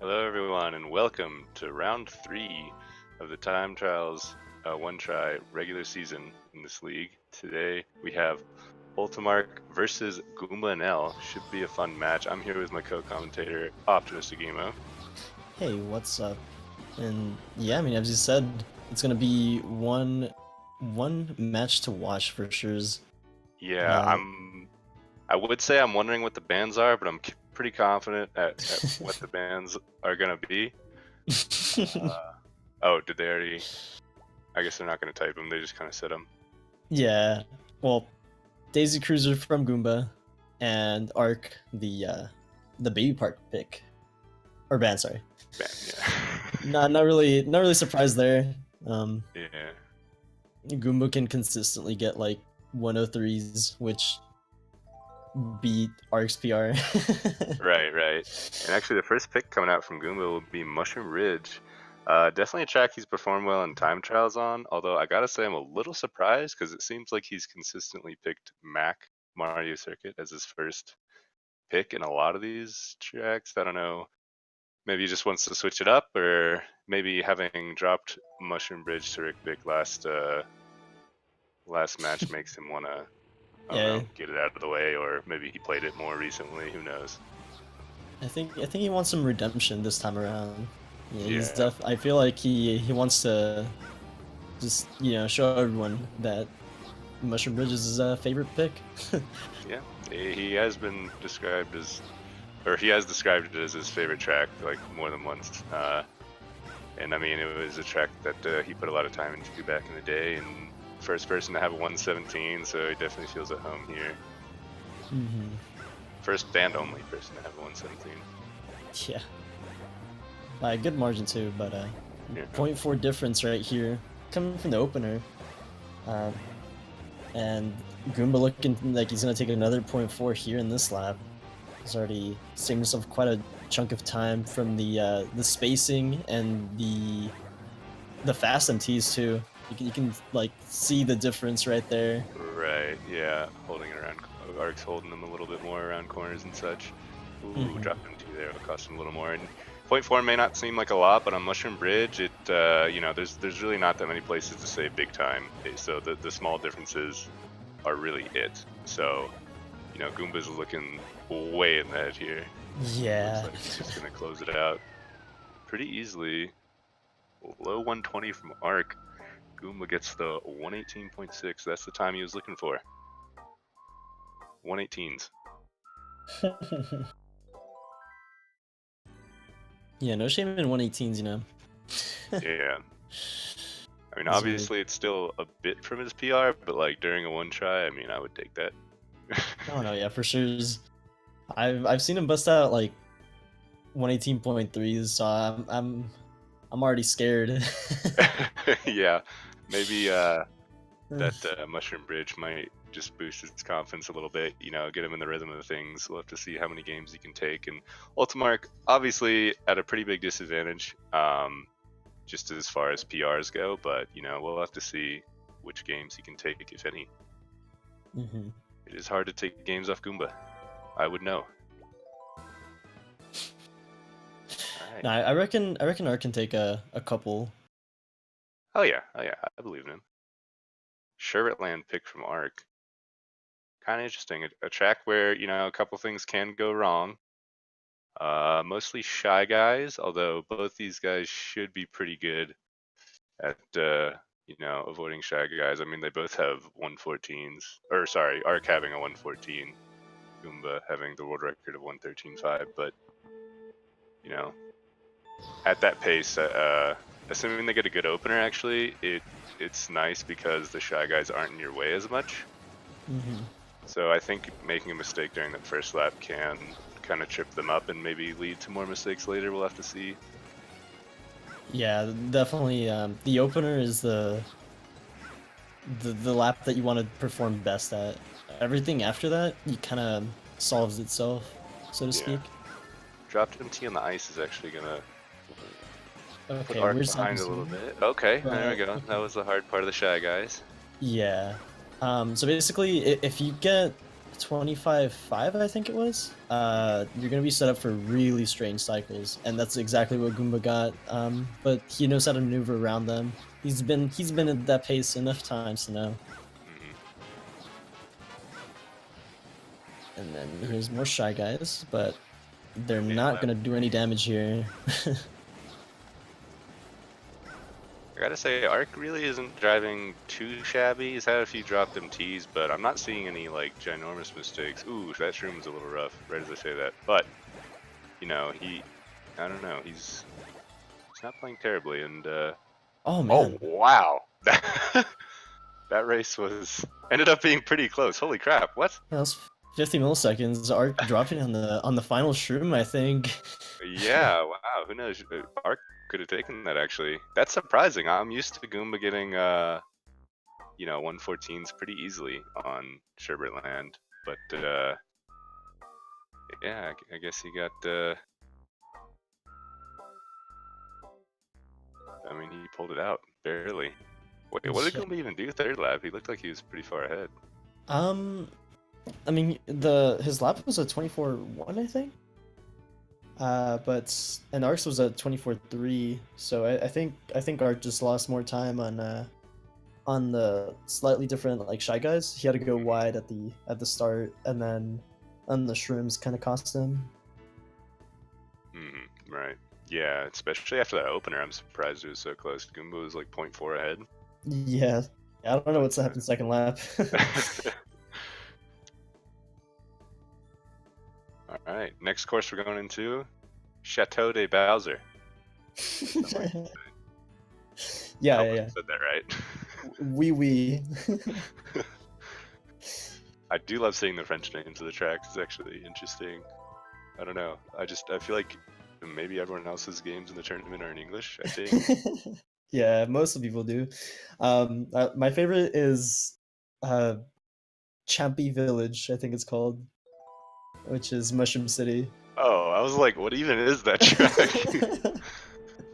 Hello, everyone, and welcome to round 3 of the Time Trials One Try regular season in this league. Today we have UltimArkh versus GoombaNL. Should be a fun match. I'm here with my co-commentator, Optimistic Emo. Hey, what's up? And yeah, I mean, as you said, it's gonna be one match to watch for sure. Yeah, I would say I'm wondering what the bans are, but I'm pretty confident at what the bans are gonna be. Oh, did they already? I guess they're not gonna type them. They just kind of said them. Yeah, well, Daisy Cruiser from Goomba, and Ark the baby park pick, or ban, sorry. Ban, yeah. Not really surprised there. Yeah. Goomba can consistently get like 103s, which beat Ark's PR. Right. And actually, the first pick coming out from Goomba will be Mushroom Ridge. Definitely a track he's performed well in time trials on, although I gotta say I'm a little surprised because it seems like he's consistently picked Mario Circuit as his first pick in a lot of these tracks. I don't know, maybe he just wants to switch it up, or maybe having dropped Mushroom Bridge to Rick Vic last match makes him wanna, I don't know, get it out of the way, or maybe he played it more recently, who knows. I think he wants some redemption this time around. Yeah, he's Yeah. I feel like he wants to just show everyone that Mushroom Bridge is his favorite pick. Yeah, he has been described as, or he has described it as his favorite track like more than once. And I mean, it was a track that he put a lot of time into back in the day, and first person to have a 117, so he definitely feels at home here. First band only person to have a 117. Yeah. By a good margin too, but Yeah. 0.4 difference right here, coming from the opener. And Goomba looking like he's gonna take another 0.4 here in this lap. He's already saved himself quite a chunk of time from the spacing and the fast MTs too. You can like see the difference right there. Right. Yeah. Holding it around. Ark's holding them a little bit more around corners and such. Ooh, dropping 2 there will cost him a little more. And 0.4 may not seem like a lot, but on Mushroom Bridge, it there's really not that many places to say big time. So the small differences are really it. So Goomba's looking way in the head here. Yeah. Looks like he's just gonna close it out pretty easily. Low 120 from Ark. Goomba gets the 118.6. That's the time he was looking for. 118s. Yeah, no shame in 118s, Yeah. I mean, obviously it's still a bit from his PR, but like during a one try, I mean, I would take that. Oh no, yeah, for sure. I've seen him bust out like 118.3s, so I'm already scared. Yeah, maybe that Mushroom Bridge might just boost his confidence a little bit, get him in the rhythm of things. We'll have to see how many games he can take. And UltimArkh, obviously, at a pretty big disadvantage, just as far as PRs go, but, we'll have to see which games he can take, if any. It is hard to take games off Goomba. I would know. Right. No, I reckon Ark can take a couple. Oh yeah, I believe in him. Sherbetland pick from Ark. Kind of interesting. A track where a couple things can go wrong. Mostly Shy Guys, although both these guys should be pretty good at avoiding Shy Guys. I mean, they both have 114s. Or sorry, Ark having a 114, Goomba having the world record of 113.5. But at that pace, assuming they get a good opener, actually, it's nice because the Shy Guys aren't in your way as much. So I think making a mistake during that first lap can kind of trip them up and maybe lead to more mistakes later. We'll have to see. Yeah, definitely. The opener is the lap that you want to perform best at. Everything after that, you kind of solves itself, so to speak. Dropped MT on the ice is actually gonna put Okay, Ark we're behind a little bit. Okay, there we go. That was the hard part of the Shy Guys. Yeah. So basically, if you get 25.5, I think it was, you're gonna be set up for really strange cycles, and that's exactly what Goomba got. But he knows how to maneuver around them. He's been at that pace enough times to know. Mhm. And then here's more Shy Guys, but they're Yeah, not gonna do any damage here. I gotta say, Ark really isn't driving too shabby. He's had a few dropped MTs, but I'm not seeing any like ginormous mistakes. Ooh, that shroom was a little rough, right as I say that. But you know, I don't know, he's not playing terribly. And Oh oh man, wow, that race ended up being pretty close. Holy crap! What? that was 50 milliseconds. Arc dropping on the final shroom, I think. Yeah, wow. Who knows? Ark could have taken that actually. That's surprising. I'm used to Goomba getting 114s pretty easily on Sherbert Land, but yeah, I guess he got. I mean, he pulled it out barely. Wait, what did Yeah. Goomba even do third lap? He looked like he was pretty far ahead. Um, I mean, his lap was a 24.1, I think. But and Arc's was a 24.3, so I think Arc just lost more time on the slightly different like Shy Guys. He had to go wide at the start, and then on the shrooms kind of cost him. Right. Yeah, especially after that opener, I'm surprised it was so close. Goomba was like 0.4 ahead. Yeah, I don't know what's happened second lap. All right, next course we're going into Chateau de Bowser. Yeah, I hope yeah, I yeah. said that right. Oui. I do love seeing the French names of the tracks. It's actually interesting. I don't know. I feel like maybe everyone else's games in the tournament are in English. I think. Yeah, most of people do. My favorite is uh, Champy Village, I think it's called, which is Mushroom City. Oh, I was like, what even is that track?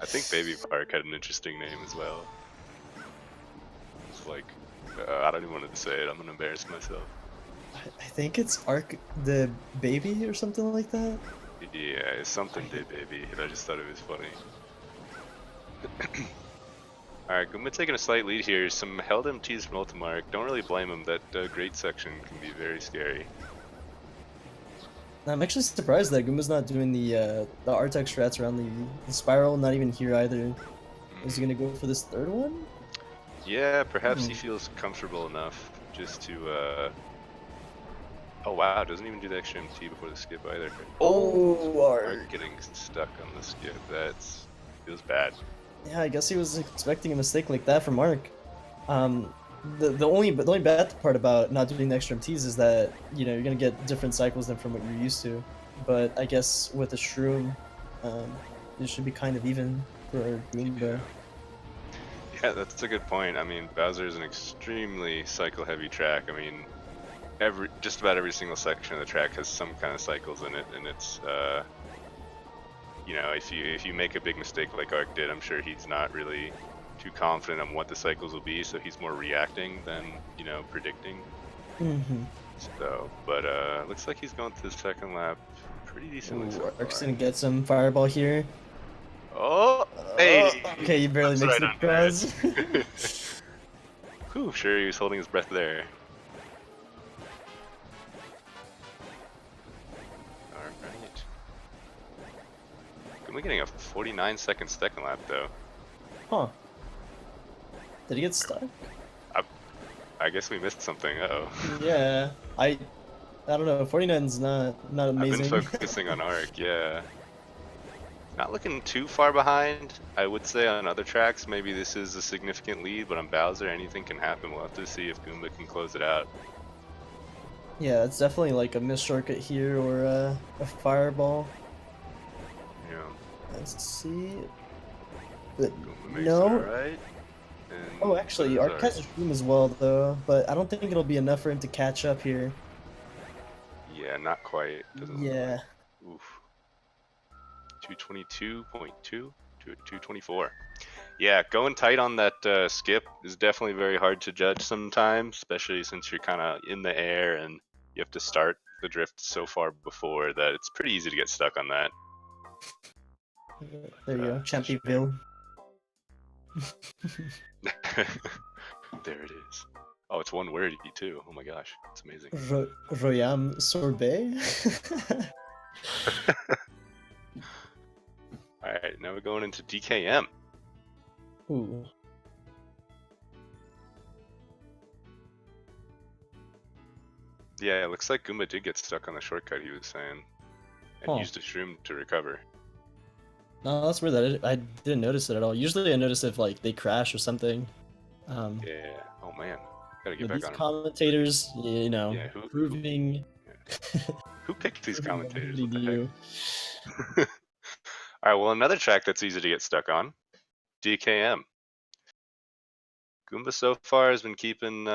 I think Baby Park had an interesting name as well. It's like, I don't even want to say it. I'm gonna embarrass myself. I think it's Ark the Baby or something like that. Yeah, it's something day, baby. And I just thought it was funny. Alright, Goomba taking a slight lead here. Some held MTs from UltimArkh. Don't really blame him. That great section can be very scary. I'm actually surprised that Goomba's not doing the Artex strats around the spiral. Not even here either. Is he gonna go for this third one? Yeah, perhaps he feels comfortable enough just to. Oh wow, doesn't even do the extra MT before the skip either. Oh, Ark getting stuck on the skip. Feels bad. Yeah, I guess he was expecting a mistake like that from Ark. The only bad part about not doing the extra MTs is that you're gonna get different cycles than from what you're used to. But I guess with the shroom, it should be kind of even for Goomba. Yeah, that's a good point. I mean, Bowser is an extremely cycle-heavy track. I mean, just about every single section of the track has some kind of cycles in it, and it's if you make a big mistake like Ark did, I'm sure he's not really too confident on what the cycles will be, so he's more reacting than predicting. So, but looks like he's going to the second lap pretty decently. So Ark's gonna get some fireball here. Oh, hey! Okay, he barely makes right the cross. Whew, sure, he was holding his breath there. Alright. We're getting a 49-second second lap, though. Huh. Did he get stuck? I guess we missed something. Uh-oh. Yeah, I don't know. 49's not amazing. I've been focusing on Ark, yeah. Not looking too far behind. I would say on other tracks, maybe this is a significant lead, but on Bowser, anything can happen. We'll have to see if Goomba can close it out. Yeah, it's definitely like a missed shortcut here or a fireball. Yeah. Let's see. But Goomba makes no. it right. Oh, actually, Ark has a room as well, though, but I don't think it'll be enough for him to catch up here. Yeah, not quite. Doesn't Yeah. Look like. Oof. 222.2 to 224. Yeah, going tight on that skip is definitely very hard to judge sometimes, especially since you're kind of in the air and you have to start the drift so far before that it's pretty easy to get stuck on that. There you go, Championville. There it is. Oh, it's one word too. Oh my gosh, it's amazing. Royam sorbet. All right, now we're going into DKM. Ooh. Yeah, it looks like Goomba did get stuck on the shortcut he was saying, and used a shroom to recover. No, that's weird. That I didn't notice it at all. Usually, I notice if like they crash or something. Yeah. Oh man, gotta get But back these on him. commentators, you know, Yeah, proving. Who picked these commentators? What What the you. heck? All right, well, another track that's easy to get stuck on, DKM. Goomba so far has been keeping,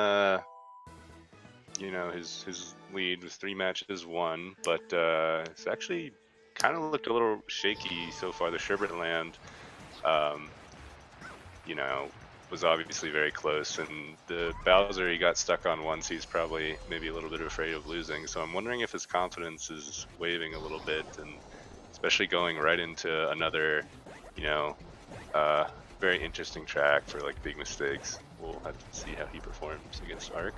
you know, his lead with 3 matches won, but it's actually kind of looked a little shaky so far. The Sherbet Land, you know, was obviously very close, and the Bowser he got stuck on once. He's probably maybe a little bit afraid of losing, so I'm wondering if his confidence is waving a little bit, and especially going right into another, you know, very interesting track for like big mistakes. We'll have to see how he performs against Ark.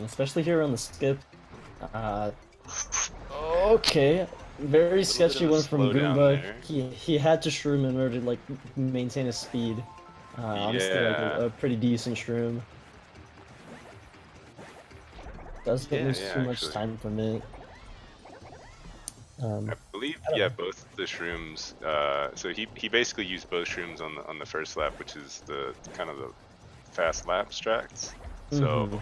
Especially here on the skip. Okay, very sketchy one from Goomba. He had to shroom in order to like maintain his speed. Honestly, like a pretty decent shroom. Doesn't lose too much time from it. I believe, both the shrooms. So he basically used both shrooms on the first lap, which is the kind of the fast lap tracks. So,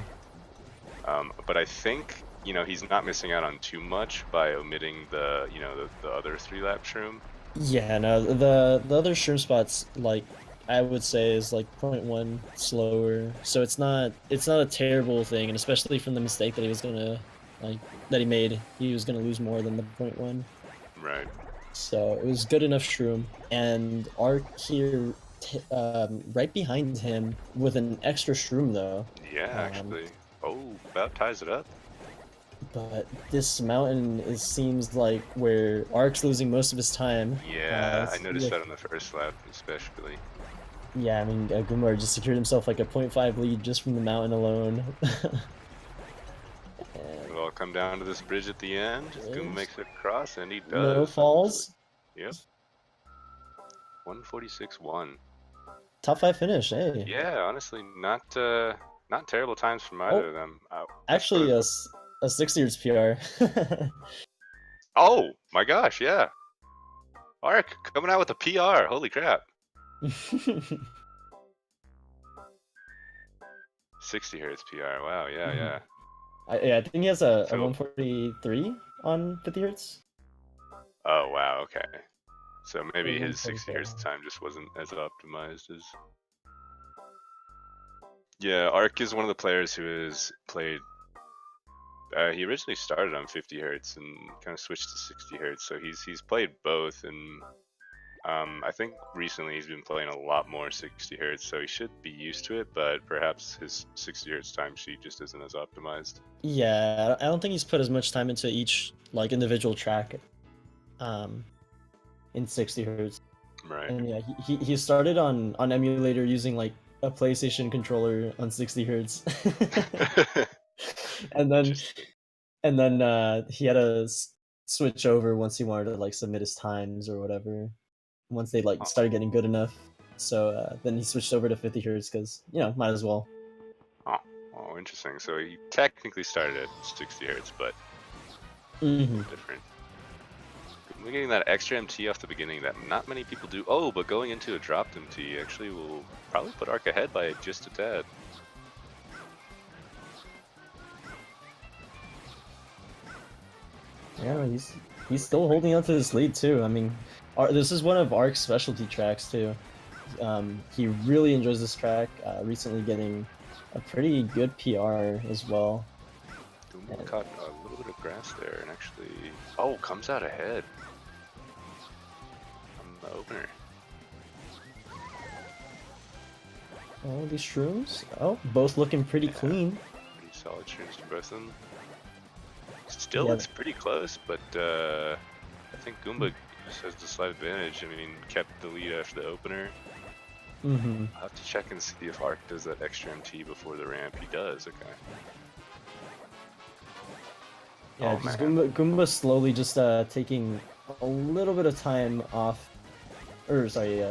but I think, you know, he's not missing out on too much by omitting the, you know, the other 3-lap shroom. Yeah, no, the other shroom spots, like I would say, is like 0.1 slower, so it's not a terrible thing, and especially from the mistake that he was gonna that he made, he was gonna lose more than the 0.1. Right. So it was good enough shroom, and Ark here, right behind him with an extra shroom though. Yeah, actually. Oh, about ties it up. But this mountain, it seems like where Ark's losing most of his time. Yeah, I noticed that on the first lap, especially. Yeah, I mean, Goomba just secured himself like a 0.5 lead just from the mountain alone. It'll all come down to this bridge at the end. Goomba makes it across, and he does. No falls. Yep. 146-1. Top 5 finish, hey. Yeah, honestly, not terrible times from either of them. Actually, a 60 Hz PR. Oh my gosh, yeah. Ark coming out with a PR. Holy crap. 60 Hz PR. Wow, yeah. I think he has a 143 on 50 Hz. Oh wow, okay. So maybe his 60 Hz time just wasn't as optimized as. Yeah, Ark is one of the players who has played. He originally started on 50 Hz and kind of switched to 60 Hz, so he's played both, and I think recently he's been playing a lot more 60 Hz, so he should be used to it, but perhaps his 60 Hz timesheet just isn't as optimized. Yeah, I don't think he's put as much time into each like individual track in 60 Hz. Right. And yeah, he started on emulator using like a PlayStation controller on 60 Hz. and then he had to switch over once he wanted to like submit his times or whatever, once they like started getting good enough. So then he switched over to 50 Hz because, you know, might as well. Oh, interesting. So he technically started at 60 Hz, but different. We're getting that extra MT off the beginning that not many people do. Oh, but going into a dropped MT actually will probably put Ark ahead by just a tad. Yeah, he's still holding on to this lead too. I mean, this is one of Ark's specialty tracks too. He really enjoys this track. Recently getting a pretty good PR as well. Goomba caught a little bit of grass there and actually, comes out ahead on the opener. Oh, these shrooms. Oh, both looking pretty clean. solid shrooms to both of them. Still Yeah. looks pretty close, but I think Goomba just has the slight advantage. I mean, kept the lead after the opener. Mm-hmm. I'll have to check and see if Ark does that extra MT before the ramp. He does, okay. Yeah, Oh, just man. Goomba's slowly just taking a little bit of time off. Or sorry,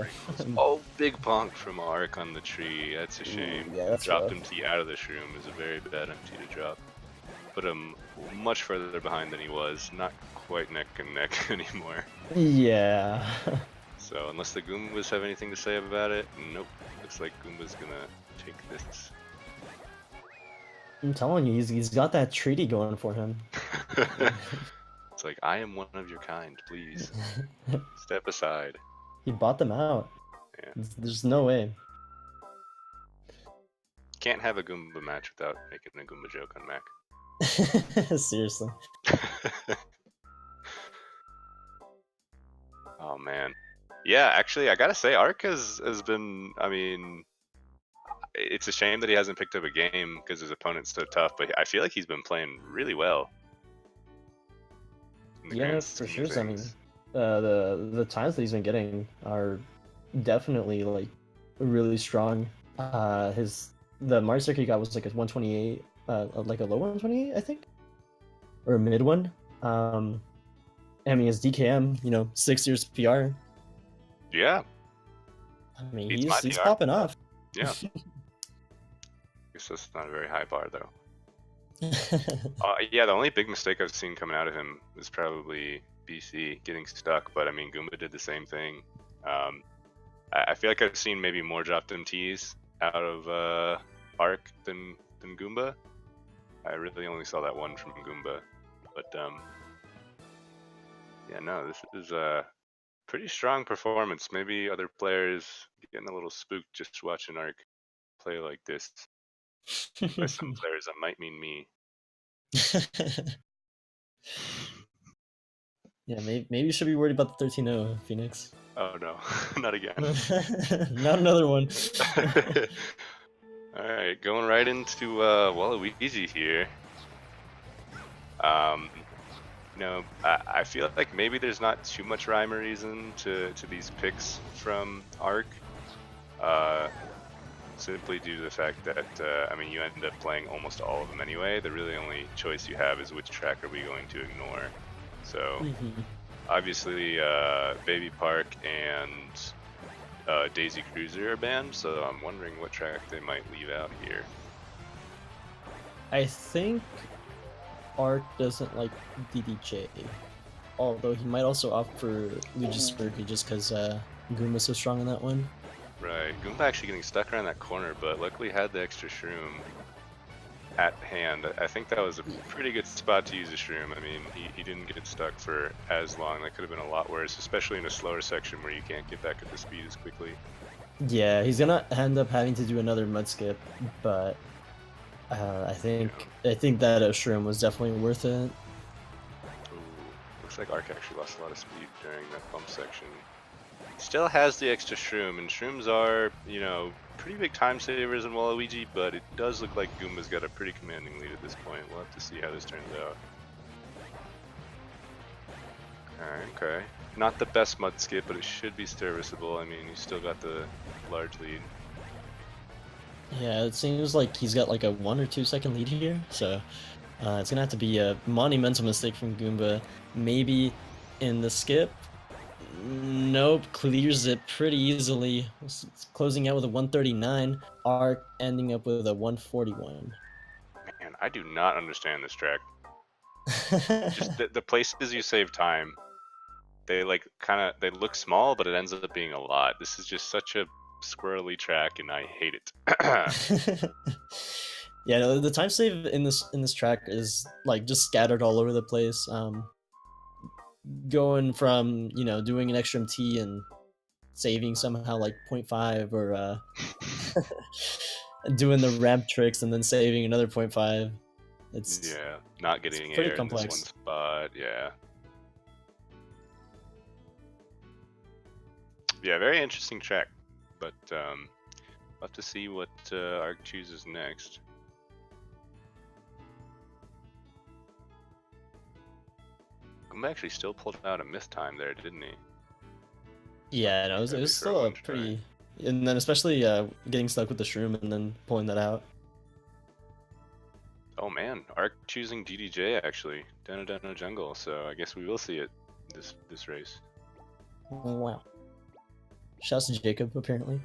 Oh, big bonk from Ark on the tree. That's a shame. Ooh, yeah, that's Dropped rough. MT out of the shroom is a very bad MT to drop. Put him much further behind than he was. Not quite neck and neck anymore. Yeah. So unless the Goombas have anything to say about it, nope. Looks like Goomba's gonna take this. I'm telling you, he's got that treaty going for him. It's like, I am one of your kind, please. Step aside. He bought them out. Yeah. There's no way. Can't have a Goomba match without making a Goomba joke on Mac. Seriously. Oh man. Yeah, actually I gotta say Ark has been, I mean, it's a shame that he hasn't picked up a game because his opponent's so tough, but I feel like he's been playing really well. Yeah, for sure. I mean, the times that he's been getting are definitely like really strong. The Mario circuit he got was like a 128, like a low 128, I think, or a mid one. I mean, his DKM, 6 years PR. Yeah. I mean, Beats he's my PR. popping off. Yeah. Guess that's not a very high bar though. Yeah, the only big mistake I've seen coming out of him is probably BC getting stuck, but I mean Goomba did the same thing. I feel like I've seen maybe more dropped MTs out of Ark than Goomba. I really only saw that one from Goomba, but yeah, no, this is a pretty strong performance. Maybe other players getting a little spooked just watching Ark play like this. By some players, that might mean me. Yeah, maybe you should be worried about the 13-0, Phoenix. Oh no, not again. Not another one. Alright, going right into Waluigi here. I feel like maybe there's not too much rhyme or reason to these picks from Ark. Simply due to the fact that, I mean, you end up playing almost all of them anyway. The really only choice you have is which track are we going to ignore. So, obviously, Baby Park and Daisy Cruiser are banned, so I'm wondering what track they might leave out here. I think Ark doesn't like DDJ, although he might also opt for Luigi's Circuit just because Goomba's so strong in that one. Right, Goomba actually getting stuck around that corner, but luckily had the extra shroom at hand. I think that was a pretty good spot to use a shroom. I mean, he didn't get stuck for as long. That could have been a lot worse, especially in a slower section where you can't get back at the speed as quickly. Yeah, he's gonna end up having to do another mud skip, but I think that a shroom was definitely worth it. Ooh, looks like Ark actually lost a lot of speed during that bump section. Still has the extra shroom, and shrooms are, pretty big time savers in Waluigi, but it does look like Goomba's got a pretty commanding lead at this point. We'll have to see how this turns out. Alright, okay. Not the best mud skip, but it should be serviceable. I mean, he's still got the large lead. Yeah, it seems like he's got like a 1 or 2 second lead here, so it's gonna have to be a monumental mistake from Goomba. Maybe in the skip. Nope, clears it pretty easily. It's closing out with a 139. Ark ending up with a 141. Man, I do not understand this track. Just the places you save time, they they look small, but it ends up being a lot. This is just such a squirrely track, and I hate it. Yeah, no, the time save in this track is like just scattered all over the place. Going from doing an extra MT and saving somehow like 0.5 or doing the ramp tricks and then saving another 0.5. It's not getting air in this one spot. Yeah, very interesting track, but we'll have to see what Ark chooses next. Goomba actually still pulled out a missed time there, didn't he? Yeah, no, it Heavy was for still a one try. pretty, and then especially getting stuck with the shroom and then pulling that out. Oh man, Ark choosing DDJ actually. Deno Deno Jungle, so I guess we will see it this race. Oh, wow. Shouts to Jacob, apparently.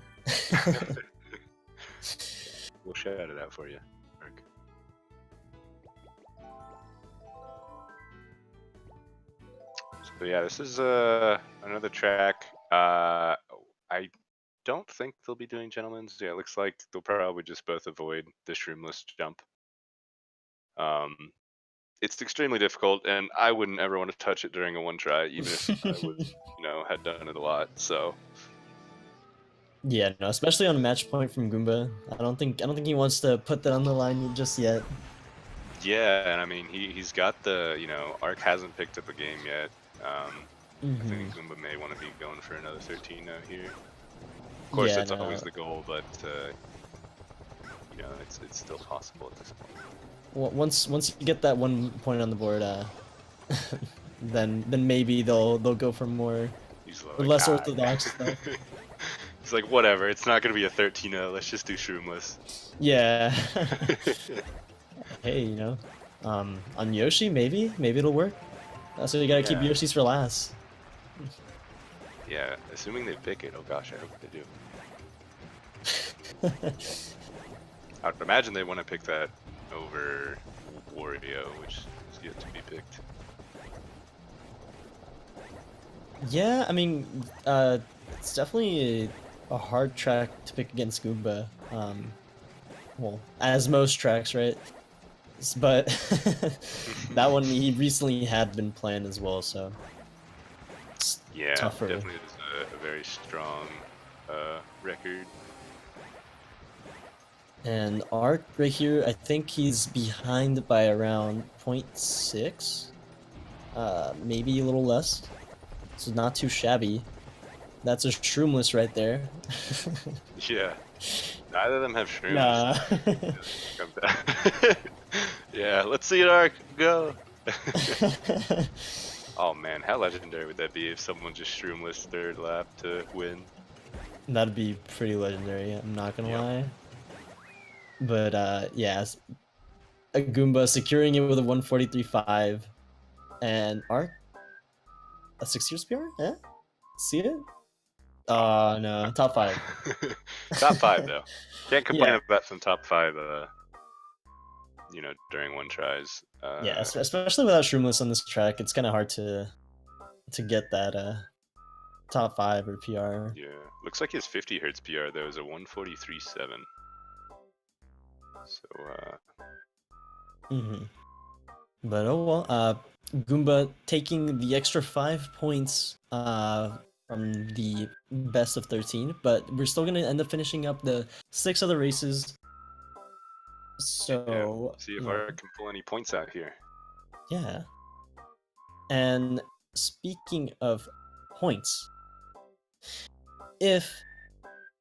We'll shout it out for you, Ark. So yeah, this is another track. I don't think they'll be doing gentlemen's. Yeah, it looks like they'll probably just both avoid the shroomless jump. It's extremely difficult, and I wouldn't ever want to touch it during a one try, even if I would, had done it a lot. So yeah, no, especially on a match point from Goomba. I don't think he wants to put that on the line just yet. yeah, and I mean he's got the Ark hasn't picked up a game yet. I think Goomba may want to be going for another 13 out here. Of course, yeah, that's always the goal, but it's still possible at this point. Once you get that 1 point on the board, then maybe they'll go for more or less orthodox stuff. It's like, whatever, it's not gonna be a 13-0. Let's just do shroomless. Yeah. Hey, on Yoshi, maybe it'll work. That's why you gotta keep Yoshi's for last. Yeah, assuming they pick it. Oh gosh, I hope they do. I would imagine they want to pick that over Wario, which is yet to be picked. Yeah, I mean, it's definitely a hard track to pick against Goomba. Well, as most tracks, right? But that one he recently had been playing as well, so it's tougher. Definitely is a very strong record. And Ark right here, I think he's behind by around 0.6, maybe a little less. So not too shabby. That's a shroomless right there. Yeah, neither of them have shrooms. Nah. Yeah, let's see it, Ark, go. Oh man, how legendary would that be if someone just shroomless third lap to win? That'd be pretty legendary, I'm not gonna lie. But yeah, a Goomba securing it with a 143.5, and Ark a 6 years PR? Yeah, see it? Oh no, top 5. Top 5 though. Can't complain about some top 5. During one tries. Yeah, especially without shroomless on this track, it's kind of hard to get that top 5 or PR. Yeah, looks like his 50 hertz PR though is a 143.7. So But oh well, Goomba taking the extra 5 points from the best of 13, but we're still gonna end up finishing up the 6 other races. So see if Ark can pull any points out here. Yeah. And speaking of points, if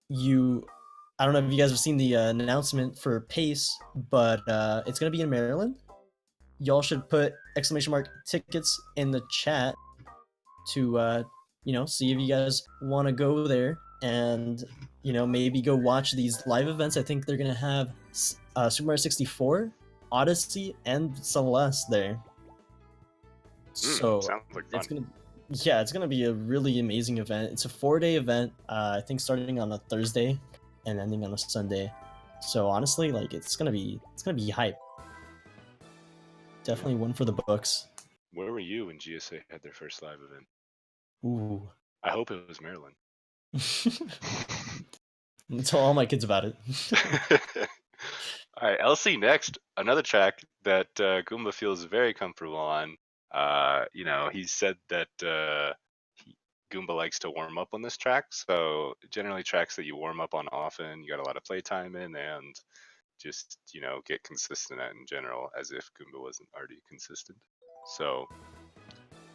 you, I don't know if you guys have seen the announcement for Pace, but it's gonna be in Maryland. Y'all should put !tickets in the chat to see if you guys want to go there and maybe go watch these live events. I think they're gonna have Super Mario 64, Odyssey, and Celeste there. So sounds like fun. It's gonna be a really amazing event. It's a 4-day event. I think starting on a Thursday and ending on a Sunday. So honestly, like it's gonna be hype. Definitely one for the books. Where were you when GSA had their first live event? Ooh. I hope it was Maryland. Tell all my kids about it. All right, LC next. Another track that Goomba feels very comfortable on. He said that Goomba likes to warm up on this track. So generally tracks that you warm up on often, you got a lot of playtime in, and just, get consistent at in general, as if Goomba wasn't already consistent. So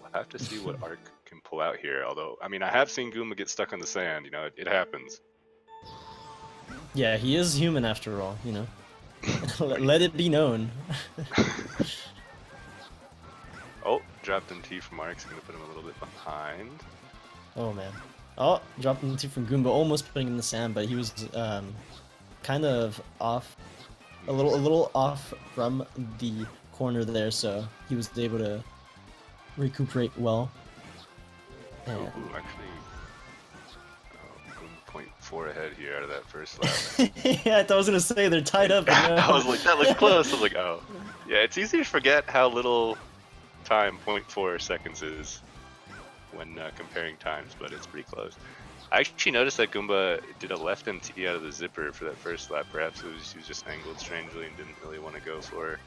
we'll have to see what Ark can pull out here. Although, I mean, I have seen Goomba get stuck on the sand. It happens. Yeah, he is human after all, Let it be known. Oh, dropped MT from Ark's gonna put him a little bit behind. Oh man. Oh, dropped into from Goomba, almost putting him in the sand, but he was kind of off, a little off from the corner there, so he was able to recuperate well. And... Ooh, actually, 0.4 ahead here out of that first lap. Yeah, I thought I was gonna say they're tied up. I was like, that looked close. I was like, oh. Yeah, it's easy to forget how little time 0.4 seconds is when comparing times, but it's pretty close. I actually noticed that Goomba did a left MT out of the zipper for that first lap. Perhaps he was just angled strangely and didn't really want to go for,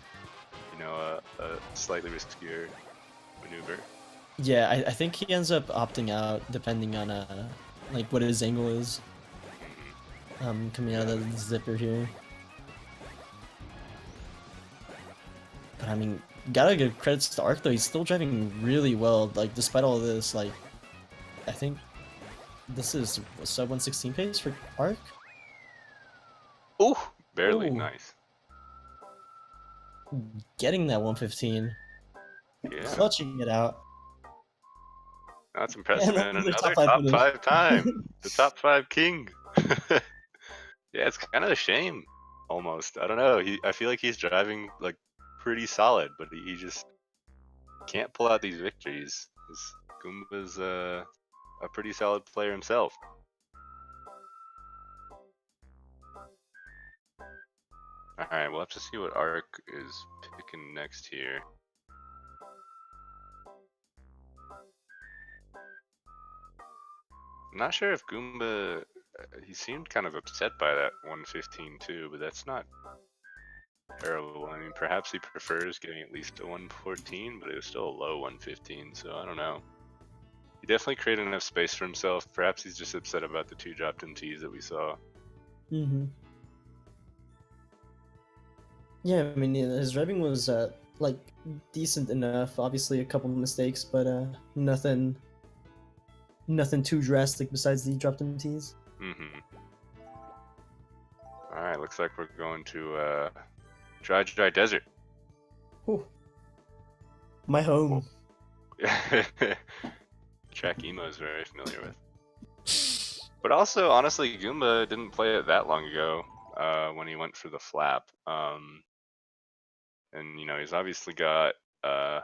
you know, a slightly riskier maneuver. Yeah, I think he ends up opting out depending on like what his angle is. Coming out of the zipper here. But I mean, gotta give credits to Ark though. He's still driving really well. Like despite all this, like I think this is a sub 116 pace for Ark. Ooh, barely. Ooh. Nice. Getting that 115. Yeah. Clutching it out. That's impressive, man. Another top finish. 5 time. The top 5 king. Yeah, it's kind of a shame, almost. I don't know. I feel like he's driving like pretty solid, but he just can't pull out these victories. Goomba's a pretty solid player himself. All right, we'll have to see what Ark is picking next here. I'm not sure if Goomba, he seemed kind of upset by that 115 too, but that's not terrible. I mean, perhaps he prefers getting at least a 114, but it was still a low 115, so I don't know. He definitely created enough space for himself. Perhaps he's just upset about the 2 dropped MTs that we saw. Yeah, I mean, his driving was like decent enough. Obviously, a couple of mistakes, but nothing too drastic besides the dropped MTs. All right, looks like we're going to dry desert. Ooh. My home. Track Emo is very familiar with. But also, honestly, Goomba didn't play it that long ago when he went for the flap. And, you know, he's obviously got a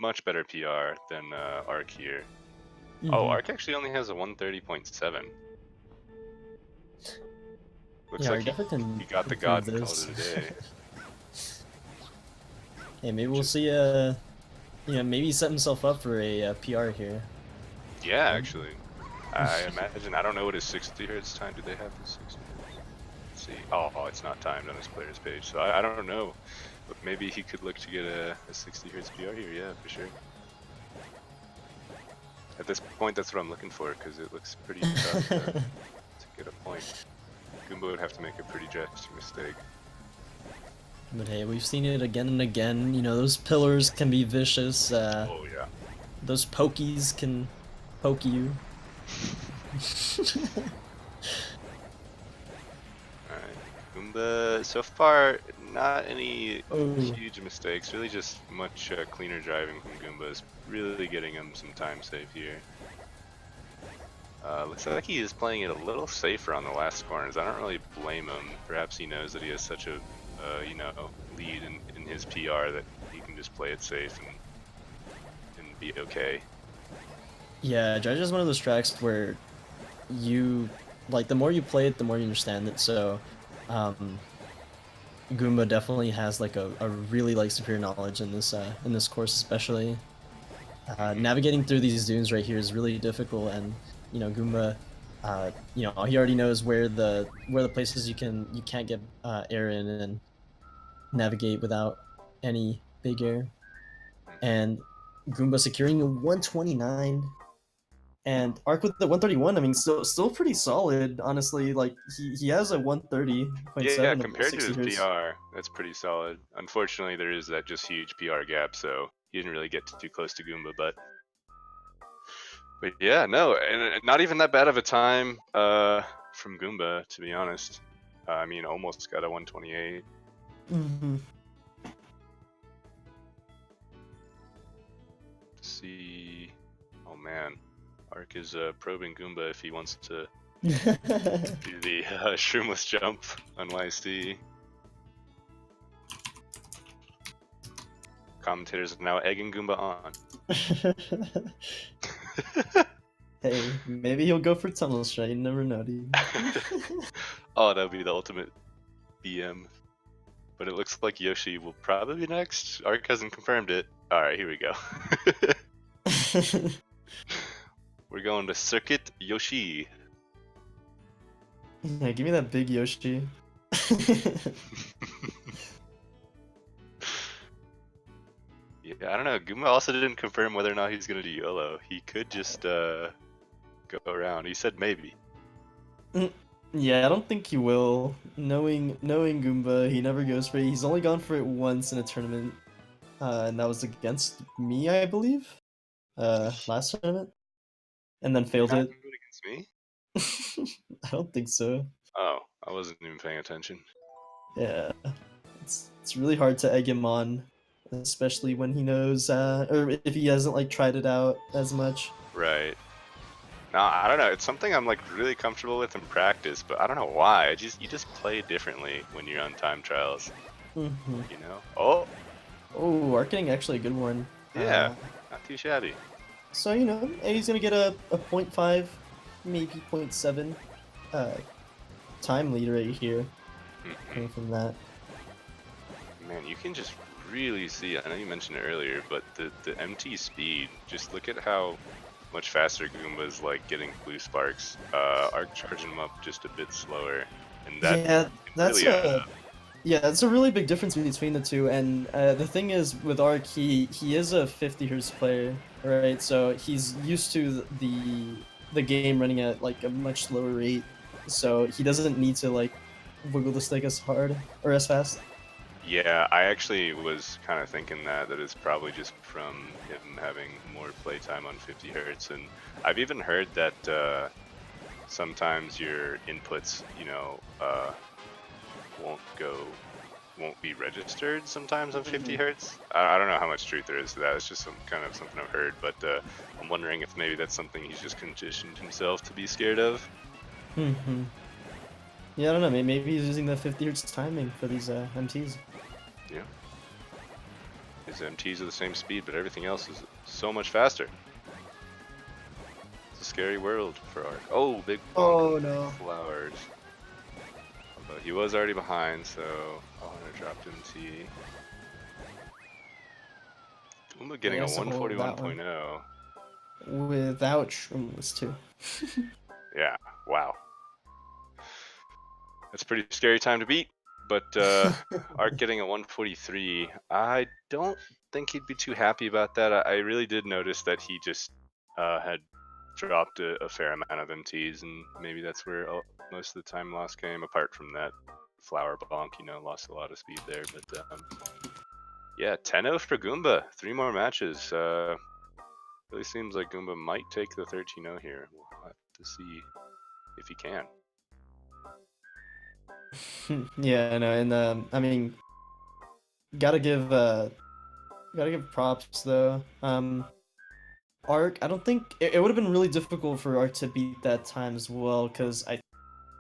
much better PR than Ark here. Oh, Ark actually only has a 130.7. Looks like he got the god and called it a day. Hey, maybe we'll see maybe he set himself up for a PR here. Yeah, actually. I imagine, I don't know what his 60 Hz time, do they have the 60 Hz? Let's see. Oh, it's not timed on his player's page, so I don't know. But maybe he could look to get a 60 Hz PR here, yeah, for sure. At this point, that's what I'm looking for, because it looks pretty tough to get a point. Goomba would have to make a pretty drastic mistake. But hey, we've seen it again and again. You know, those pillars can be vicious. Oh, yeah. Those pokies can poke you. Alright, Goomba, so far, not any huge mistakes, really just much cleaner driving from Goomba is really getting him some time save here. Looks like he is playing it a little safer on the last corners. I don't really blame him. Perhaps he knows that he has such a lead in his PR that he can just play it safe and be okay. Yeah, Dredge is one of those tracks where you, like, the more you play it, the more you understand it, so Goomba definitely has like a really like superior knowledge in this course especially. Navigating through these dunes right here is really difficult, and you know, Goomba, he already knows where the places you can't get air in and navigate without any big air. And Goomba securing a 129, and Ark with the 131. I mean, still pretty solid, honestly. Like he has a 130.7. Yeah, compared to his PR, that's pretty solid. Unfortunately, there is that just huge PR gap, so he didn't really get too close to Goomba, but yeah, no, and not even that bad of a time from Goomba, to be honest. I mean, almost got a 128. see. Oh man, Ark is probing Goomba if he wants to Oh, do the shroomless jump on YC. Commentators are now egging Goomba on. hey, maybe he'll go for tunnel strike. You never know, dude. Oh, that would be the ultimate BM. But it looks like Yoshi will probably be next. Ark hasn't confirmed it. Alright, here we go. We're going to Circuit Yoshi. Yeah, give me that big Yoshi. Yeah, I don't know. Goomba also didn't confirm whether or not he's gonna do YOLO. He could just go around. He said maybe. Yeah, I don't think he will. Knowing Goomba, he never goes for it. He's only gone for it once in a tournament, and that was against me, I believe, last tournament, and then failed Not it. doing it against me? I don't think so. Oh, I wasn't even paying attention. Yeah, it's really hard to egg him on, especially when he knows, or if he hasn't like tried it out as much. Right. No, I don't know. It's something I'm like really comfortable with in practice, but I don't know why. You just play differently when you're on time trials. Mm-hmm. You know? Oh, Oh, Ark getting actually a good one. yeah. Not too shabby. So, you know, he's gonna get a 0.5, maybe 0.7 time lead right here. Coming from that. Man, you can just really see. I know you mentioned it earlier, but the MT speed. Just look at how much faster Goomba's like getting blue sparks. Arc charging him up just a bit slower, and that Yeah, that's really, that's a really big difference between the two. And the thing is, with Ark, he is a 50 hertz player, right? So he's used to the game running at like a much slower rate. So he doesn't need to like wiggle the stick as hard or as fast. Yeah, I actually was kind of thinking that it's probably just from him having more playtime on 50 hertz, and I've even heard that sometimes your inputs, you know, won't be registered sometimes on 50 hertz. I don't know how much truth there is to that. It's just something I've heard, but I'm wondering if maybe that's something he's just conditioned himself to be scared of. Mm-hmm. Yeah, I don't know. Maybe he's using the 50 hertz timing for these MTs. Yeah. His MTs are the same speed, but everything else is so much faster. It's a scary world for Ark. Oh, big bonk. Oh no. Flowers. Although he was already behind, so Honor dropped MT. Goomba getting Yeah, a so hold that 141.0. Without Shroomless too. Yeah, wow. That's a pretty scary time to beat. But Ark getting a 143, I don't think he'd be too happy about that. I really did notice that he just had dropped a fair amount of MTs, and maybe that's where most of the time loss came, apart from that flower bonk, you know, lost a lot of speed there. But yeah, 10-0 for Goomba. 3 more matches. Really seems like Goomba might take the 13-0 here. We'll have to see if he can. Yeah, I know, and I mean, gotta give props though. Ark, I don't think it would have been really difficult for Ark to beat that time as well, because I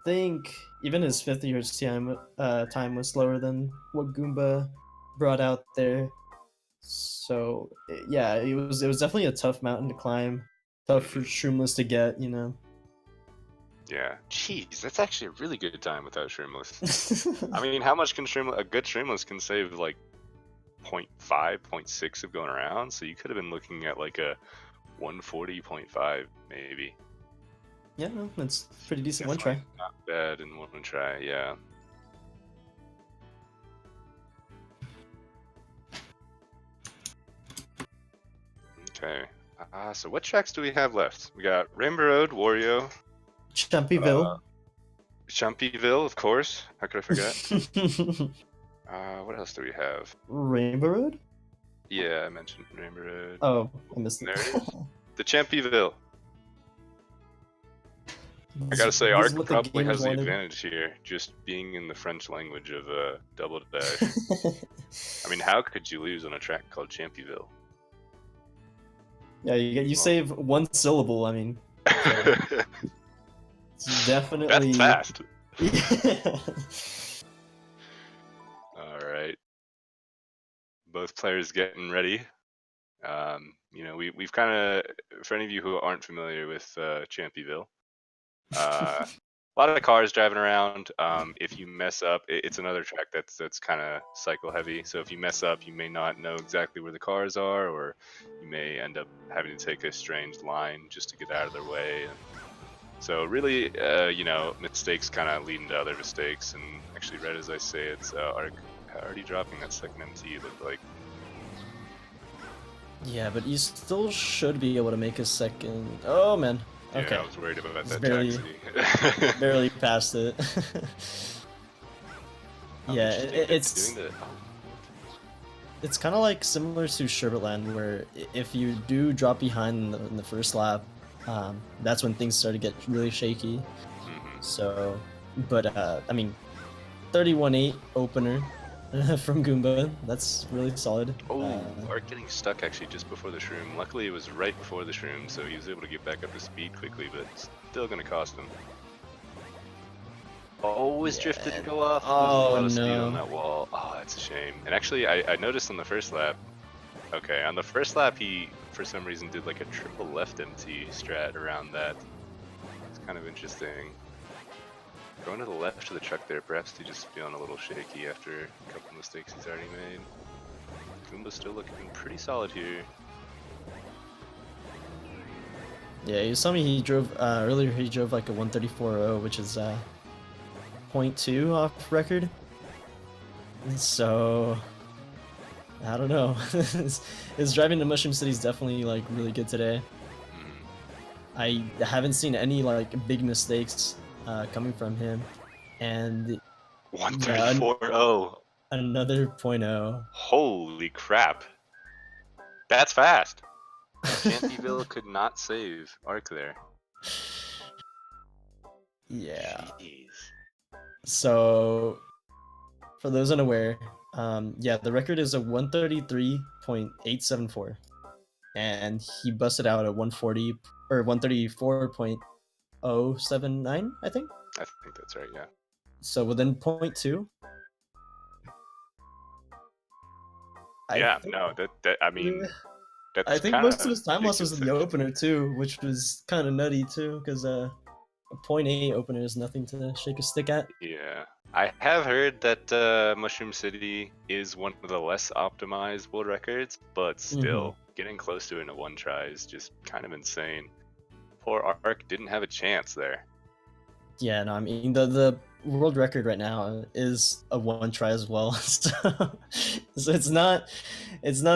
think even his 50 hertz time was slower than what Goomba brought out there. So yeah, it was definitely a tough mountain to climb, tough for Shroomless to get, you know. Yeah, jeez, that's actually a really good time without Shroomless. I mean, how much can a good Shroomless can save like 0.5, 0.6 of going around? So you could have been looking at like a 140.5 maybe. Yeah, no, that's pretty decent. Definitely One try. not bad in one try, yeah. Okay. So what tracks do we have left? We got Rainbow Road, Wario, Champyville. Champyville, of course. How could I forget? What else do we have? Rainbow Road? Yeah, I mentioned Rainbow Road. Oh, I missed it. There it is. The Champyville. I gotta say, Ark probably has the advantage here, just being in the French language of Double Dash. I mean, how could you lose on a track called Champyville? Yeah, you Well, save one syllable. I mean, so it's that's definitely. fast. Yeah. All right, both players getting ready. We've kind of, for any of you who aren't familiar with Champyville, a lot of cars driving around. If you mess up, it's another track that's kind of cycle heavy. So if you mess up, you may not know exactly where the cars are, or you may end up having to take a strange line just to get out of their way. And so really, mistakes kind of lead into other mistakes. And actually, Red, as I say, it's Ark already dropping that second MT. It looked like. Yeah, but you still should be able to make a second. Oh man. Okay. Yeah, I was worried about Just that barely, taxi. barely passed it. Yeah, Interesting. it's Doing the. it's kind of like similar to Sherbetland, where if you do drop behind in the first lap, that's when things start to get really shaky. So, but I mean, 31.8 opener from Goomba. That's really solid. Oh, Ark getting stuck actually just before the shroom. Luckily, it was right before the shroom, so he was able to get back up to speed quickly, but still going to cost him. Oh, his drift didn't go off. Oh, There's a lot of speed no. on that wall. Oh, that's a shame. And actually, I noticed on the first lap. Okay, on the first lap, he for some reason did like a triple left MT strat around that. It's kind of interesting. Going to the left of the truck there, perhaps he's just feeling a little shaky after a couple mistakes he's already made. Goomba's still looking pretty solid here. Yeah, you saw me. He drove earlier. He drove like a 134.0, which is 0.2 off record. So I don't know. His driving to Mushroom City is definitely like really good today. I haven't seen any like big mistakes coming from him, and 134.0. Another 0.0. Holy crap! That's fast. Champyville could not save Ark there. Yeah. Jeez. So, for those unaware, yeah, the record is a 133.874, and he busted out at 140 or 134.079, I think. I think that's right. Yeah. So within 0.2. Yeah. No. That. I mean. That's I think kinda most of his time loss was in the ridiculous, opener too, which was kind of nutty too, because a 0.8 opener is nothing to shake a stick at. Yeah, I have heard that Mushroom City is one of the less optimized world records, but still, getting close to it in a one try is just kind of insane. Poor Ark didn't have a chance there. Yeah, no, I mean the world record right now is a one try as well, so it's not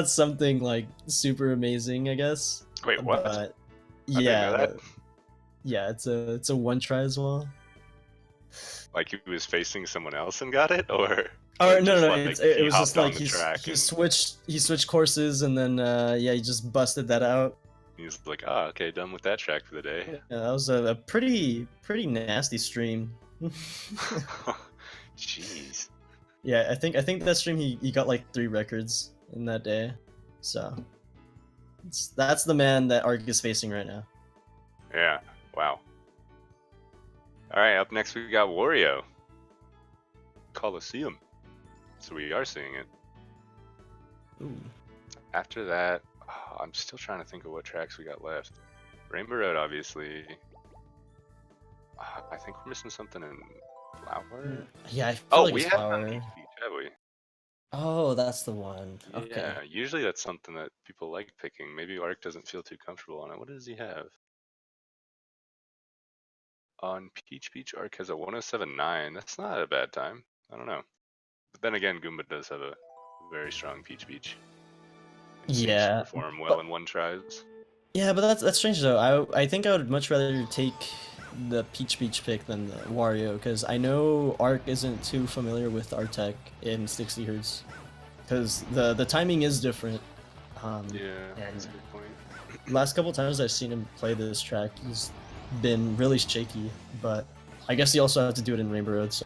something like super amazing, I guess. Wait, what? But I didn't know that. yeah, it's a one try as well. Like he was facing someone else and got it, or? Oh no, like, it was just like he switched courses and then yeah, he just busted that out. He's like, oh, okay, done with that track for the day. Yeah, that was a pretty nasty stream. Jeez. Yeah, I think that stream he got like 3 records in that day, so that's the man that Ark is facing right now. Yeah. Wow. All right. Up next we got Wario. Coliseum. So we are seeing it. Ooh. After that, I'm still trying to think of what tracks we got left. Rainbow Road, obviously. I think we're missing something in Flower. Yeah, I feel like we it's have Flower. on Peach Beach, have we? Oh, that's the one. Okay. Yeah, usually that's something that people like picking. Maybe Ark doesn't feel too comfortable on it. What does he have? On Peach Beach, Ark has a 107.9. That's not a bad time. I don't know. But then again, Goomba does have a very strong Peach Beach. Yeah. Perform well in one tries. Yeah, but that's strange though. I think I would much rather take the Peach Beach pick than the Wario, because I know Ark isn't too familiar with Artec in 60 Hz, because the timing is different. Yeah, that's a good point. Last couple times I've seen him play this track, he's been really shaky, but I guess you also have to do it in Rainbow Road, so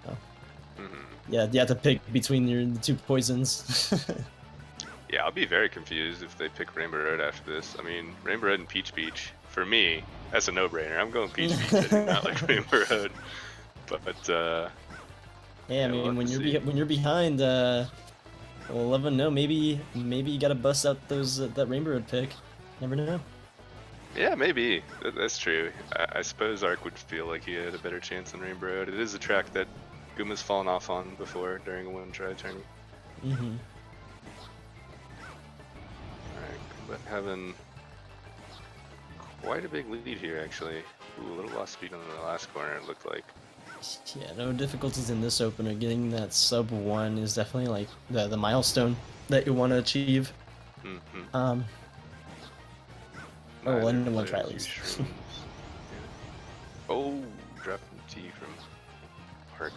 yeah, you have to pick between the two poisons. Yeah, I'll be very confused if they pick Rainbow Road after this. I mean, Rainbow Road and Peach Beach, for me, that's a no-brainer. I'm going Peach Beach. I do not like Rainbow Road. But, Yeah, I yeah, mean, we'll have to see. when you're behind, well, let them know. Maybe you gotta bust out those that Rainbow Road pick. Never know. Yeah, maybe. That's true. I suppose Ark would feel like he had a better chance than Rainbow Road. It is a track that Goomba's fallen off on before during a one-try tourney. Mm-hmm. Alright, Goomba having quite a big lead here, actually. Ooh, a little lost speed on the last corner, it looked like. Yeah, no difficulties in this opener. Getting that sub 1 is definitely like the milestone that you want to achieve. Mm-hmm. Oh, Neither and one try players at use least. shrooms. Yeah. Oh, dropping T from Ark.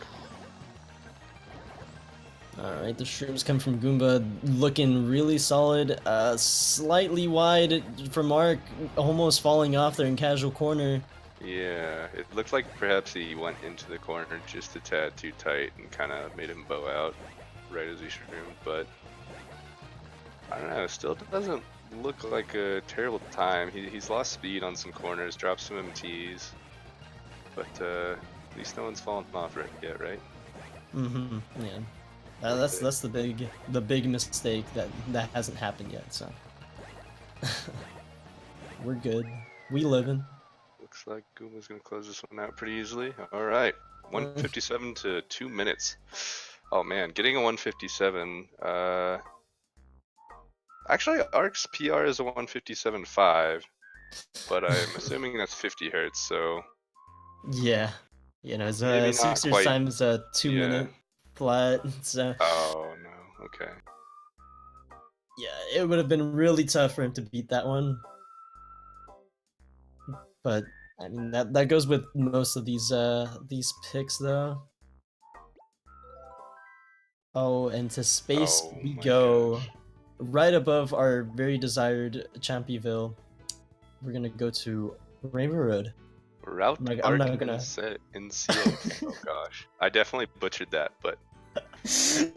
Alright, the shrooms come from Goomba, looking really solid. Slightly wide from Ark, almost falling off there in casual corner. Yeah, it looked like perhaps he went into the corner just a tad too tight and kind of made him bow out right as he shroomed, but I don't know, still doesn't look like a terrible time. He's lost speed on some corners, dropped some MTs, but at least no one's fallen off yet, right? Mm-hmm. Yeah. That's the big mistake that hasn't happened yet. So we're good. We living. Looks like Goomba's gonna close this one out pretty easily. All right, 157 to 2 minutes. Oh man, getting a 157. Actually, Ark's PR is a 157.5, but I'm assuming that's 50 hertz, so Yeah. You know, it's maybe not 6 years quite. times a 2 Yeah. minute flat. So Oh no. Okay. yeah, it would have been really tough for him to beat that one. But I mean that goes with most of these picks though. Oh, and to space Oh we my go, gosh. right above our very desired Championville. We're gonna go to Rainbow Road. Route I'm Arc not in gonna. NCA. Oh gosh. I definitely butchered that, but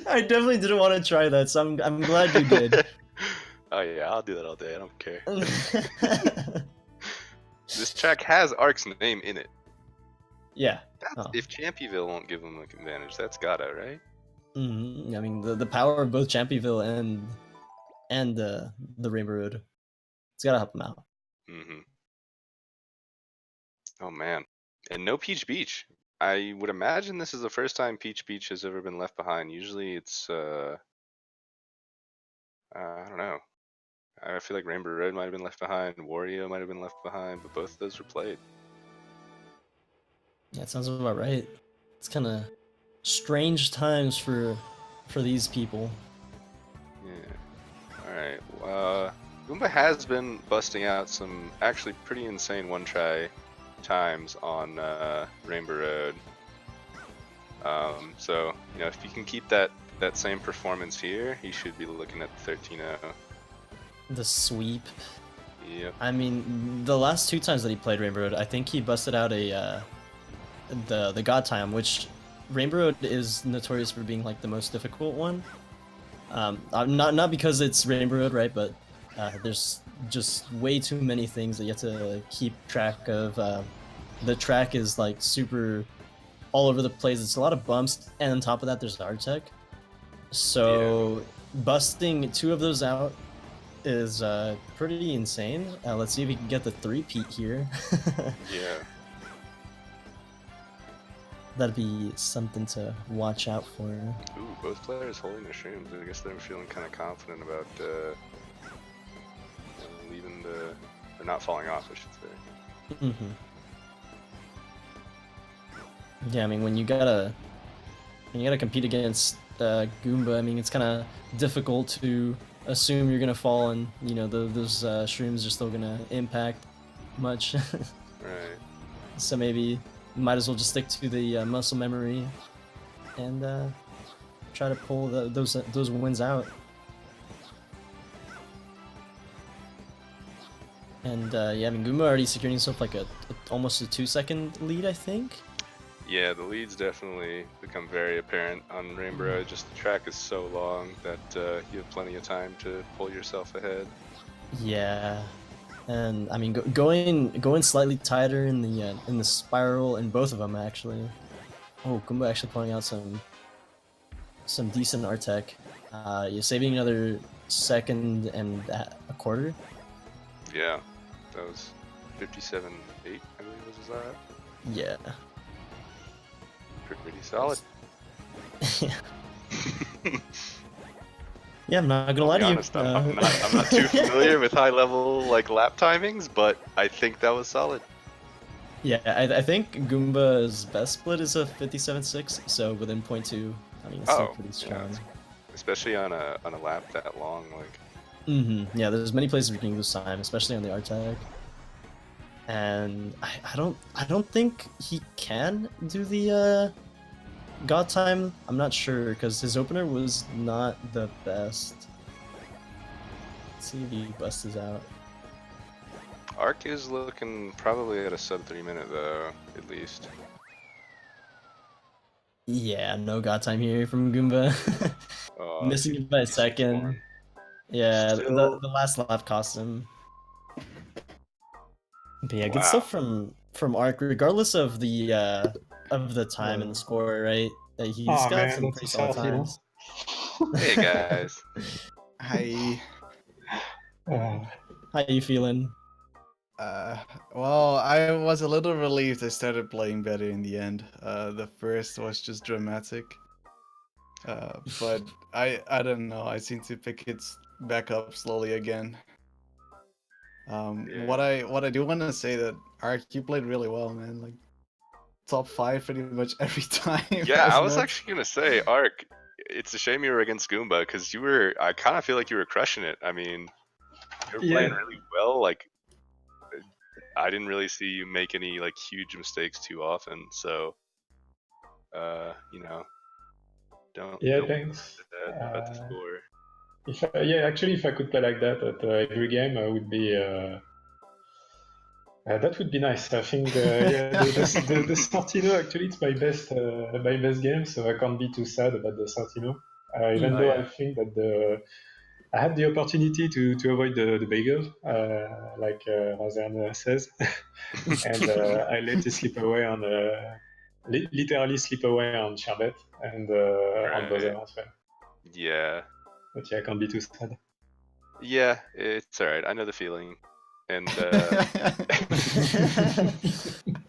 I definitely didn't want to try that, so I'm glad you did. oh yeah, I'll do that all day. I don't care. This track has Ark's name in it. Yeah. That's, if Championville won't give him an advantage, that's gotta, right? I mean the power of both Championville and the Rainbow Road. It's gotta help him out. Mm-hmm. Oh man, and no Peach Beach. I would imagine this is the first time Peach Beach has ever been left behind. Usually it's I don't know. I feel like Rainbow Road might have been left behind, Wario might have been left behind, but both of those were played. Yeah, it sounds about right. It's kind of strange times for these people. Yeah. All right. Goomba has been busting out some actually pretty insane one-try times on Rainbow Road. So you know, if you can keep that same performance here, he should be looking at the 13-0. The sweep. Yep. I mean, the last 2 times that he played Rainbow Road, I think he busted out a the God Time, which Rainbow Road is notorious for being like the most difficult one. Not because it's Rainbow Road, right? But there's just way too many things that you have to keep track of. The track is like super all over the place. It's a lot of bumps, and on top of that, there's the art tech. So busting 2 of those out is pretty insane. Let's see if we can get the 3-peat here. Yeah. That'd be something to watch out for. Ooh, both players holding their shrooms. I guess they're feeling kind of confident about leaving the, or not falling off, I should say. Yeah, I mean when you gotta compete against Goomba, I mean it's kind of difficult to assume you're gonna fall, and you know those shrooms are still gonna impact much. Right. So maybe might as well just stick to the muscle memory and try to pull those wins out. And yeah, I mean Goomba already securing himself like almost a 2-second lead, I think. Yeah, the leads definitely become very apparent on Rainbow Road. Just the track is so long that you have plenty of time to pull yourself ahead. Yeah, and I mean going slightly tighter in the spiral in both of them actually. Oh, Goomba actually pulling out some decent art tech. You're saving another second and a quarter. Yeah, that was 57.8, I believe was that. Yeah. Pretty solid. Yeah, I'm not gonna I'll lie be to you. honest, I'm not too familiar with high level like lap timings, but I think that was solid. Yeah, I think Goomba's best split is a 57.6, so within 0.2, I mean, it's still Oh, pretty yeah, strong. especially on a lap that long, like. Yeah, there's many places we can lose time, especially on the art tag. And I don't think he can do the God time. I'm not sure because his opener was not the best. Let's see if he busts his out. Arc is looking probably at a sub 3 minute though, at least. Yeah, no God time here from Goomba. Missing it by a 56.1. second. Yeah, Still, the last lap cost him. But yeah, good wow. stuff from Ark, regardless of the time and the score, right? He's Oh got man, some that's pretty so solid sad, you know. times. Hey guys. Hi. Uh, How you feeling? Well, I was a little relieved I started playing better in the end. The first was just dramatic. But I don't know. I seem to pick it back up slowly again. Yeah. What I do want to say that Ark, you played really well, man. Like top 5 pretty much every time. Yeah, I That's was nuts. actually gonna say, Arc, it's a shame you were against Goomba because I kind of feel like you were crushing it. I mean, you were playing yeah, really well. Like, I didn't really see you make any like huge mistakes too often. So, you know, yeah, don't thanks. worry about the score. Yeah, actually, if I could play like that at every game, would be that would be nice. I think yeah, the Sortino actually it's my best game, so I can't be too sad about the Sortino. Even Oh though yeah. I think that I had the opportunity to avoid the bagel, like Razan says, and I let it slip away on literally slip away on Sherbet and on Right. Bowser as well. Yeah. But yeah, I can't be too sad. Yeah, it's alright. I know the feeling. And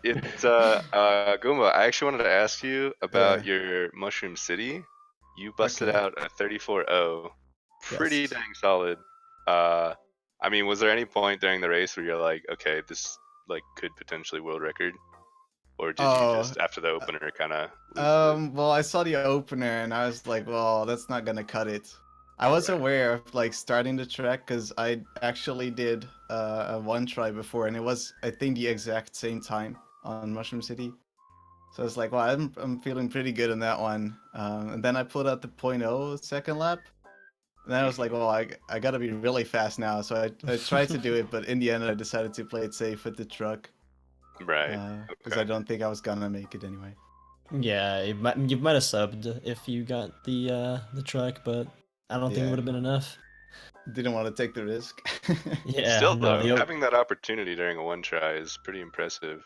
it's Goomba, I actually wanted to ask you about your Mushroom City. You busted Okay. out a 34-0. Pretty Yes. dang solid. Uh I mean, was there any point during the race where you're like, okay, this like could potentially world record? Or did you Oh, just after the opener kind of lose it? well, I saw the opener and I was like, well, that's not gonna cut it. I was Right. aware of like starting the track because I actually did a one try before and it was I think the exact same time on Mushroom City. So I was like, well, I'm feeling pretty good in that one. And then I pulled out the .0 second lap. And then I was like, well, I gotta be really fast now. So I tried to do it, but in the end I decided to play it safe with the truck. Right. Because Okay. I don't think I was gonna make it anyway. Yeah, you might have subbed if you got the truck, but I don't think it Yeah, would have been enough. didn't want to take the risk. Yeah, Still no, though, having that opportunity during a one try is pretty impressive.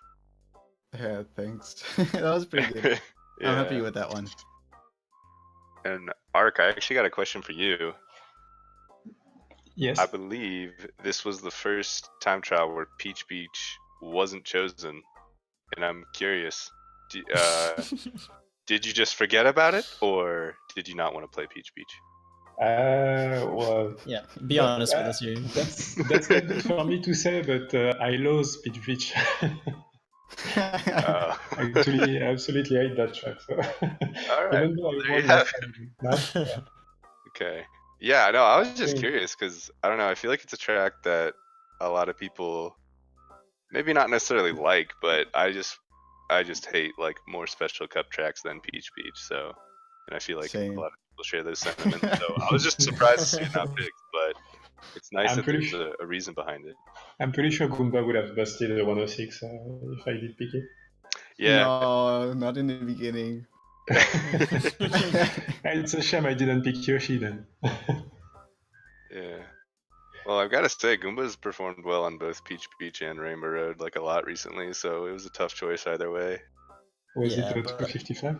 Yeah, thanks. That was pretty good. I'm happy Yeah. with that one. And Ark, I actually got a question for you. I Yes. believe this was the first time trial where Peach Beach wasn't chosen, and I'm curious. Did you just forget about it, or did you not want to play Peach Beach? Well, Yeah, be honest with us here. that's not good for me to say, but I lost Peach Beach. Uh, Actually, I absolutely hate that track. So all right. even though Well, I there you won have last it. match, Okay. Yeah, no, I was I just think curious because I don't know. I feel like it's a track that a lot of people maybe not necessarily like, but I just hate like more special cup tracks than Peach Beach. So, and I feel like a Same. lot of people share those sentiments. So I was just surprised to see it not picked, but it's nice I'm that pretty there's a reason behind it. I'm pretty sure Goomba would have busted the 106 if I did pick it. Yeah. No, not in the beginning. It's a shame I didn't pick Yoshi then. Yeah. Well, I've got to say, Goomba's performed well on both Peach Beach and Rainbow Road, like a lot recently. So it was a tough choice either way. Was Yeah, it a but- 255?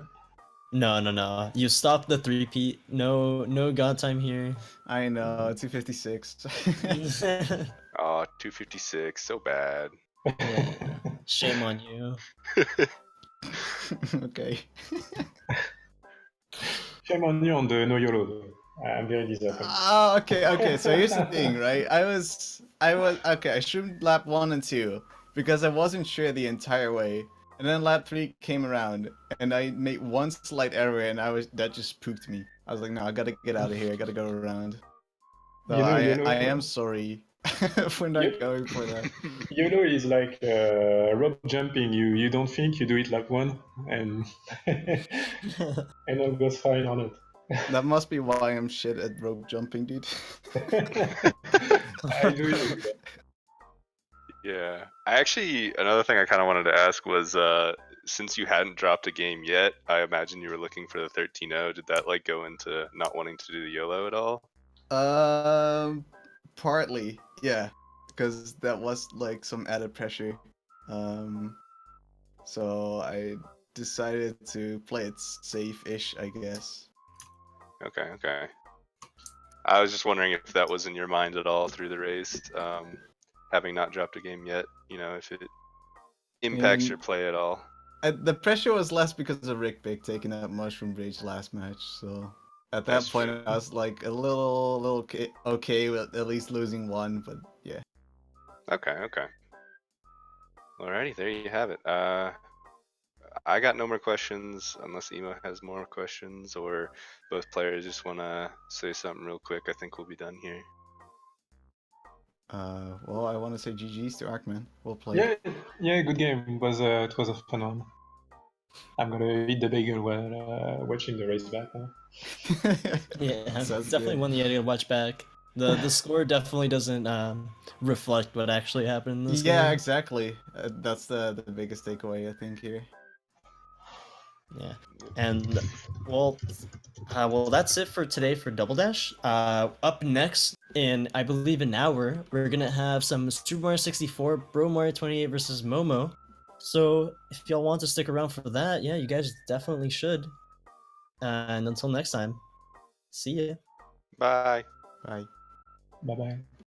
No. You stopped the 3-peat. No god time here. I know, 256. Oh, 256, so bad. Yeah. Shame on you. Okay. Shame on you on the no YOLO though. I'm very disappointed. Oh, okay. So here's the thing, right? Okay. I streamed lap 1 and 2 because I wasn't sure the entire way, and then lap 3 came around, and I made one slight error, and that just pooped me. I was like, no, I gotta get out of here. I gotta go around. So You know, YOLO, I am sorry for not going for that. YOLO is like rope jumping. You don't think, you do it like one, and and all goes fine on it. That must be why I'm shit at rope jumping, dude. I do it. Yeah. Another thing I kind of wanted to ask was, since you hadn't dropped a game yet, I imagine you were looking for the 13-0. Did that like go into not wanting to do the YOLO at all? Partly, yeah, because that was like some added pressure. So I decided to play it safe-ish, I guess. Okay. I was just wondering if that was in your mind at all through the race, having not dropped a game yet. If it impacts your play at all. The pressure was less because of Rick Big taking out Mushroom Rage last match, so at that That's point true. I was like a little okay with at least losing one, but yeah. Okay. Alrighty, there you have it. I got no more questions unless Emo has more questions, or both players just want to say something real quick. I think we'll be done here. Well, I want to say GG's to Arkman. We'll play. Yeah, good game. It was a fun one. I'm gonna eat the bagel while watching the race back now. Yeah, Sounds definitely good. one that you gotta watch back. The score definitely doesn't reflect what actually happened in this Yeah, game. exactly. That's the biggest takeaway I think here. Yeah, and well, that's it for today for Double Dash. Up next in I believe an hour, we're gonna have some Super Mario 64, Bro Mario 28 versus Momo. So if y'all want to stick around for that, yeah, you guys definitely should. And until next time, see ya. Bye. Bye. Bye bye.